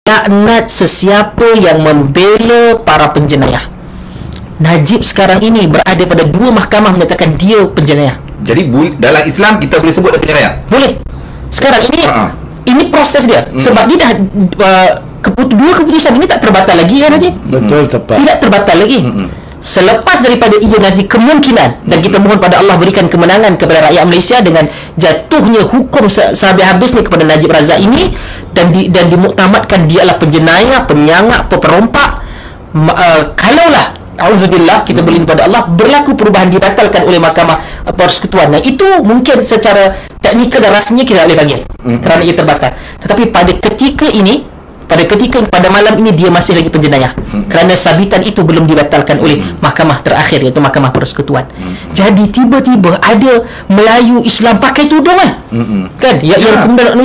laknat sesiapa yang membela para penjenayah. Najib sekarang ini berada pada 2 mahkamah menyatakan dia penjenayah. Jadi dalam Islam kita boleh sebut dia penjenayah? Boleh. Sekarang ini ini proses dia. Sebab dia dah dua keputusan ini tak terbatal lagi ya Najib. Betul, tepat. Tidak terbatal lagi. Selepas daripada ia nanti kemungkinan, dan kita mohon pada Allah berikan kemenangan kepada rakyat Malaysia dengan jatuhnya hukum sehabis-habisnya kepada Najib Razak ini, dan dimuktamadkan dia adalah penjenayah, penyangak, peperompak. Kalaulah auzubillah, kita berlindung pada Allah, berlaku perubahan dibatalkan oleh Mahkamah Persekutuan. Nah, itu mungkin secara teknikal dan rasminya kita tak boleh panggil kerana ia terbatal. Tetapi pada malam ini dia masih lagi penjenayah kerana sabitan itu belum dibatalkan oleh mahkamah terakhir, iaitu Mahkamah Persekutuan. Jadi tiba-tiba ada Melayu Islam pakai tudung kan, yang kemudian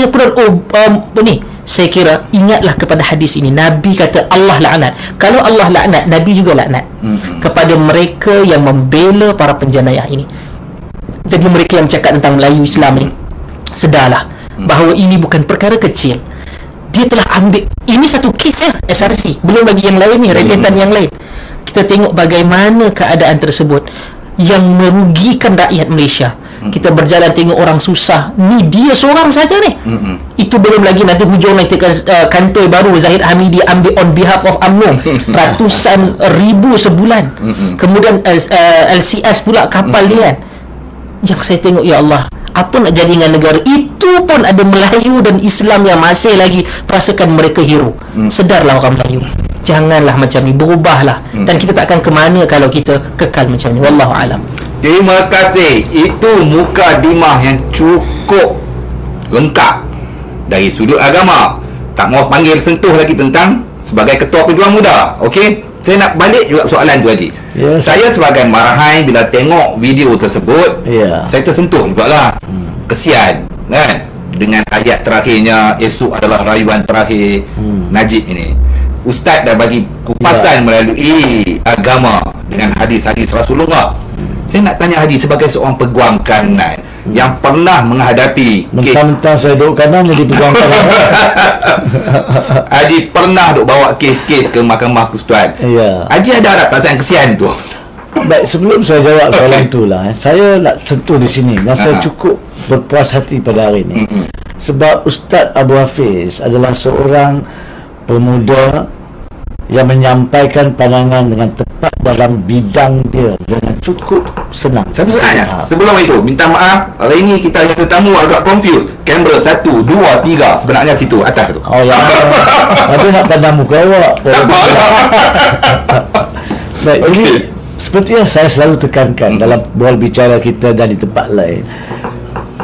ni, saya kira ingatlah kepada hadis ini. Nabi kata Allah laknat. Kalau Allah laknat, Nabi juga laknat kepada mereka yang membela para penjenayah ini. Jadi mereka yang bercakap tentang Melayu Islam ni, sedarlah bahawa ini bukan perkara kecil. Dia telah ambil, ini satu kes SRC, belum lagi yang lain ni, rentetan yang lain. Kita tengok bagaimana keadaan tersebut yang merugikan rakyat Malaysia. Kita berjalan tengok orang susah, ni dia seorang saja ni. Itu belum lagi nanti hujung nanti kantor baru Zahid Hamidi ambil on behalf of UMNO ratusan ribu sebulan. Kemudian LCS pula kapal dia kan. Yang saya tengok, ya Allah, apa nak jadi dengan negara itu pun ada Melayu dan Islam yang masih lagi perasakan mereka hero. Sedarlah orang Melayu, janganlah macam ni, berubahlah. Dan kita tak akan ke mana kalau kita kekal macam ni. Wallahu alam. Terima kasih. Itu mukadimah yang cukup lengkap dari sudut agama. Tak mau panggil sentuh lagi tentang sebagai ketua pejuang muda. Okey, saya nak balik juga soalan tu lagi. Saya sebagai marahan bila tengok video tersebut, saya tersentuh jugalah. Kesian kan dengan ayat terakhirnya, esok adalah rayuan terakhir Najib ini. Ustaz dah bagi kupasan melalui agama dengan hadis-hadis Rasulullah. Saya nak tanya Haji, sebagai seorang peguam kanan yang pernah menghadapi mentang-mentang saya duduk kanan jadi peguam kanan. Haji pernah duk bawa kes-kes ke Mahkamah Persekutuan. Haji ada perasaan kesian tu? Baik, sebelum saya jawab soalan itulah, saya nak sentuh di sini dan saya cukup berpuas hati pada hari ini. Sebab Ustaz Abu Hafiz adalah seorang pemuda yang menyampaikan pandangan dengan tepat dalam bidang dia dengan cukup senang. Satu saatnya, sebelum itu minta maaf, hari ini kita ada tetamu agak confused. Kamera 1, 2, 3 sebenarnya situ atas tu. Oh ya. Tapi nak pandang muka awak. Baik, ini seperti yang saya selalu tekankan dalam bual bicara kita dan di tempat lain.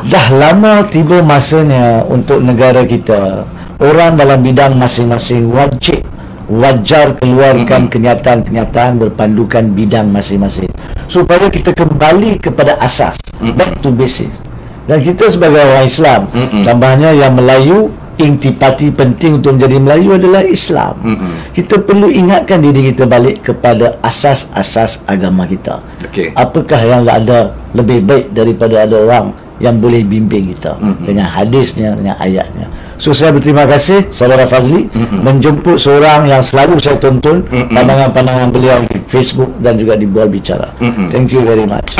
Dah lama tiba masanya untuk negara kita, orang dalam bidang masing-masing wajar keluarkan kenyataan-kenyataan berpandukan bidang masing-masing supaya kita kembali kepada asas, back to basics. Dan kita sebagai orang Islam, tambahnya yang Melayu, intipati penting untuk menjadi Melayu adalah Islam. Kita perlu ingatkan diri kita balik kepada asas-asas agama kita. Apakah yang ada lebih baik daripada ada orang yang boleh bimbing kita dengan hadisnya, dengan ayatnya. So saya berterima kasih saudara Fazli menjemput seorang yang selalu saya tonton pandangan-pandangan beliau di Facebook dan juga di Bual Bicara. Thank you very much.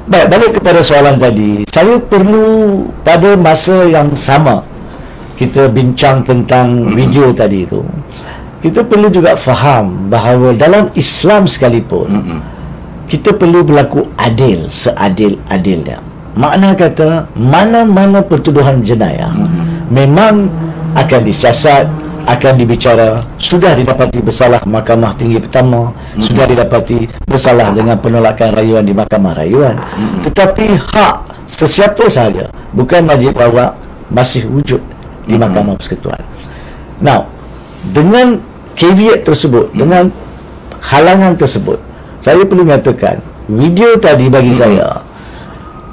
Baik, balik kepada soalan tadi. Saya perlu pada masa yang sama kita bincang tentang video tadi itu, kita perlu juga faham bahawa dalam Islam sekalipun kita perlu berlaku adil seadil-adilnya. Makna kata mana-mana pertuduhan jenayah memang akan disiasat, akan dibicara, sudah didapati bersalah Mahkamah Tinggi Pertama, sudah didapati bersalah dengan penolakan rayuan di Mahkamah Rayuan. Tetapi hak sesiapa sahaja, bukan Najib Razak, masih wujud di Mahkamah Persekutuan. Now, dengan caveat tersebut, dengan halangan tersebut, saya perlu mengatakan video tadi bagi saya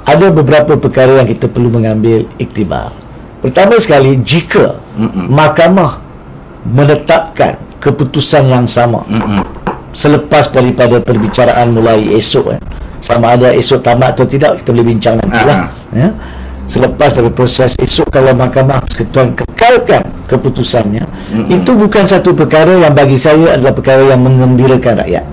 ada beberapa perkara yang kita perlu mengambil iktibar. Pertama sekali, jika mahkamah menetapkan keputusan yang sama selepas daripada perbicaraan mulai esok, sama ada esok tamat atau tidak, kita boleh bincang nanti lah, ya. Selepas dari proses esok, kalau Mahkamah Persekutuan kekal kekalkan keputusannya, itu bukan satu perkara yang bagi saya adalah perkara yang mengembirakan rakyat.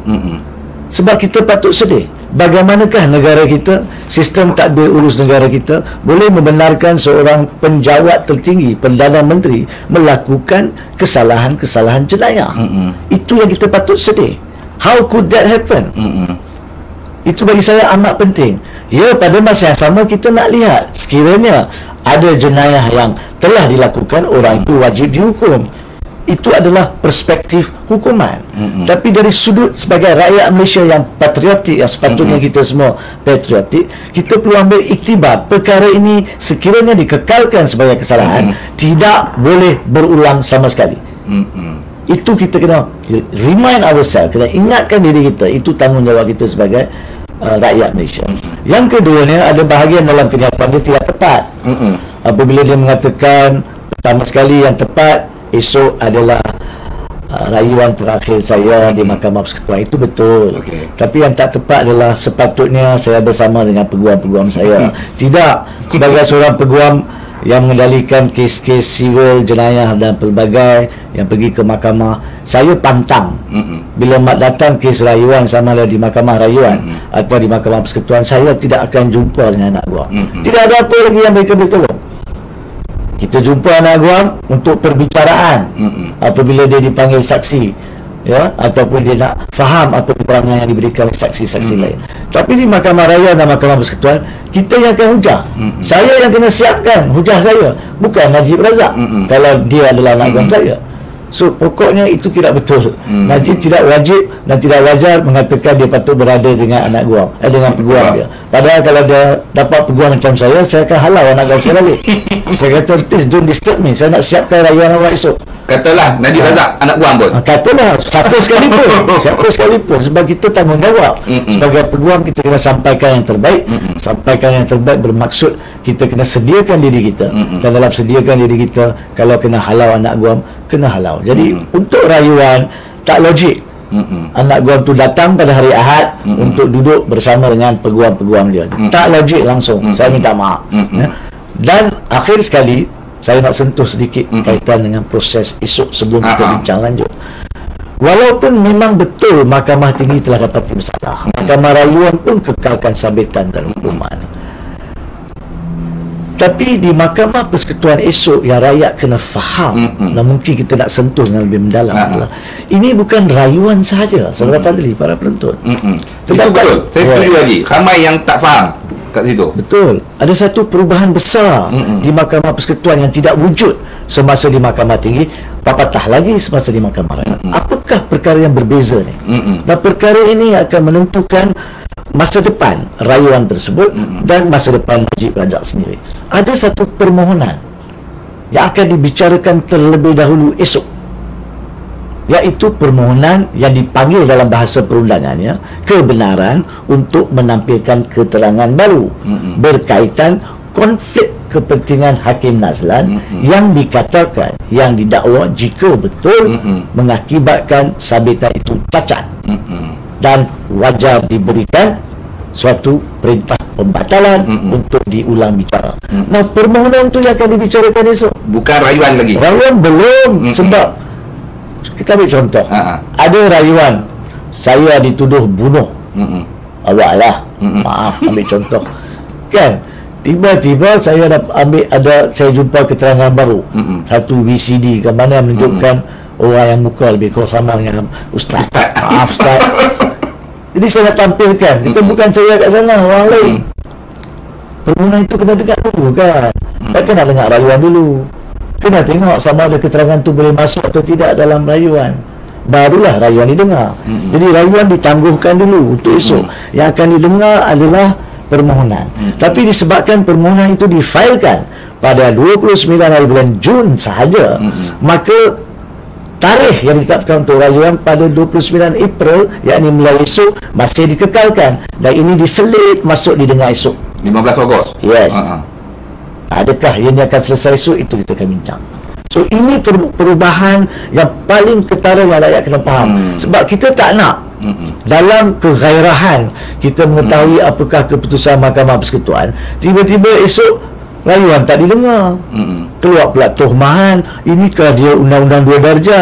Sebab kita patut sedih. Bagaimanakah negara kita, sistem tadbir urus negara kita boleh membenarkan seorang penjawat tertinggi, Perdana Menteri melakukan kesalahan-kesalahan jenayah. Itu yang kita patut sedih. How could that happen? Itu bagi saya amat penting. Ya, pada masa yang sama kita nak lihat, sekiranya ada jenayah yang telah dilakukan, orang itu wajib dihukum. Itu adalah perspektif hukuman. Tapi dari sudut sebagai rakyat Malaysia yang patriotik, yang sepatutnya kita semua patriotik, kita perlu ambil iktibar perkara ini sekiranya dikekalkan sebagai kesalahan, tidak boleh berulang sama sekali. Itu kita kena remind ourselves, kena ingatkan diri kita, itu tanggungjawab kita sebagai rakyat Malaysia. Yang keduanya, ada bahagian dalam kenyataan dia tidak tepat. Apabila dia mengatakan pertama sekali yang tepat, esok adalah rayuan terakhir saya di Mahkamah Persekutuan. Itu betul. Tapi yang tak tepat adalah sepatutnya saya bersama dengan peguam-peguam saya. Tidak. Sebagai seorang peguam yang mengendalikan kes-kes sivil, jenayah dan pelbagai yang pergi ke mahkamah, saya pantang bila mak datang kes rayuan, sama ada di Mahkamah Rayuan atau di Mahkamah Persekutuan, saya tidak akan jumpa dengan anak guam. Tidak ada apa lagi yang mereka boleh tolong. Kita jumpa anak guam untuk perbicaraan apabila dia dipanggil saksi, ya, ataupun dia nak faham apa keterangan yang diberikan oleh saksi-saksi lain. Tapi di Mahkamah Raya dan Mahkamah Persekutuan, kita yang akan hujah. Saya yang kena siapkan hujah saya, bukan Najib Razak kalau dia adalah anak guam saya. So pokoknya itu tidak betul. Najib tidak wajib dan tidak wajar mengatakan dia patut berada dengan anak guam, dengan peguam dia. Padahal kalau dia dapat peguam macam saya akan halau anak guam saya balik. Saya kata, please don't disturb me, saya nak siapkan rayuan awak esok. Katalah Najib Razak anak guam pun. Katalah siapa sekalipun, sebab kita tanggungjawab sebagai peguam, kita kena sampaikan yang terbaik. Sampaikan yang terbaik bermaksud kita kena sediakan diri kita, dan dalam sediakan diri kita, kalau kena halau anak guam, kena halau. Jadi untuk rayuan tak logik anak guam tu datang pada hari Ahad untuk duduk bersama dengan peguam-peguam dia. Tak logik langsung. Saya minta maaf. Dan akhir sekali, saya nak sentuh sedikit kaitan dengan proses esok sebelum kita bincang lanjut. Walaupun memang betul Mahkamah Tinggi telah dapati bersalah, Mahkamah Rayuan pun kekalkan sabitan dan hukuman. Tapi di Mahkamah Persekutuan esok yang rakyat kena faham, dan mungkin kita nak sentuh dengan lebih mendalam adalah, ini bukan rayuan sahaja, saudara Fadli, para penonton. Itu betul. Saya setuju lagi. Ramai yang tak faham kat situ. Betul. Ada satu perubahan besar di Mahkamah Persekutuan yang tidak wujud semasa di Mahkamah Tinggi, apatah lagi semasa di Mahkamah Rayuan. Apakah perkara yang berbeza ni? Dan perkara ini akan menentukan masa depan rayuan tersebut dan masa depan Najib Razak sendiri. Ada satu permohonan yang akan dibicarakan terlebih dahulu esok, iaitu permohonan yang dipanggil dalam bahasa perundangannya kebenaran untuk menampilkan keterangan baru berkaitan konflik kepentingan Hakim Nazlan yang dikatakan, yang didakwa jika betul mengakibatkan sabitan itu cacat dan wajar diberikan suatu perintah pembatalan untuk diulang bicara. Nah, permohonan itu yang akan dibicarakan esok. Bukan rayuan lagi. Rayuan belum, sebab kita ambil contoh. Ada rayuan saya dituduh bunuh. Awak lah, maaf, ambil contoh. Kan? Tiba-tiba saya saya jumpa keterangan baru. Satu VCD ke mana yang menunjukkan orang yang muka lebih kurang sama dengan Ustaz. Maaf Ustaz. Jadi saya nak tampilkan, itu bukan saya kat sana, orang lain. Permohonan itu kena dengar dulu kan. Tak kena dengar rayuan dulu. Kena tengok sama ada keterangan tu boleh masuk atau tidak dalam rayuan. Barulah rayuan didengar. Jadi rayuan ditangguhkan dulu untuk esok. Yang akan didengar adalah permohonan. Tapi disebabkan permohonan itu difailkan pada 29 hari bulan Jun sahaja, maka tarikh yang ditetapkan untuk rayuan pada 29 April, yakni mulai esok, masih dikekalkan, dan ini diselit masuk didengar esok 15 Ogos. Yes. Adakah ini akan selesai esok? Itu kita akan bincang. So ini perubahan yang paling ketara yang rakyat kena faham. Sebab kita tak nak dalam keghairahan kita mengetahui apakah keputusan Mahkamah Persekutuan, tiba-tiba esok rayuan tak didengar. Keluar pula tuhmahan, inikah dia undang-undang 2 darjah.